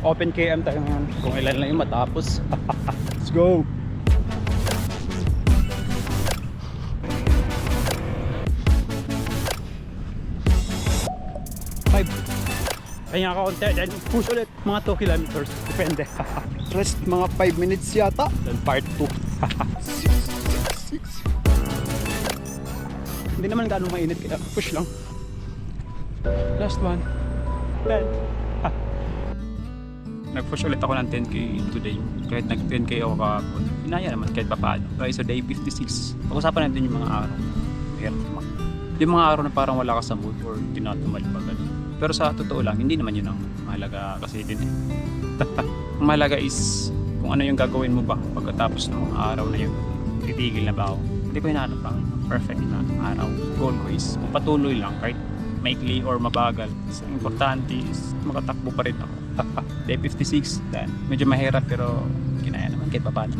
Open KM tayo ngayon. Kung ilan lang yung matapos. Let's go! Five. Kaya nga kaunti. Then push ulit. Mga 2 kilometers. Depende. Rest mga 5 minutes yata. Then part 2. 6. Hindi naman gano'ng mainit kaya push lang. Last one. 10. Nag-push ulit ako ng 10k today. Kahit nag-10k ako kahapon. Inaya naman kahit pa paano. Okay, so day 56. Pag-usapan natin yung mga araw. Mahirap naman. Yung mga araw na parang wala ka sa mood or tinatumad pa ganun. Pero sa totoo lang, hindi naman yun ang mahalaga kasi din eh. Ang mahalaga is kung ano yung gagawin mo ba pagkatapos ng mga araw na yun. Titigil na ba ako? Hindi ko hinahanap ang perfect na araw. Goal ko is kung patuloy lang kahit maikli or mabagal. So, importante is makatakbo pa rin ako. Day 56, then medyo mahirap pero kinaya naman kahit paano.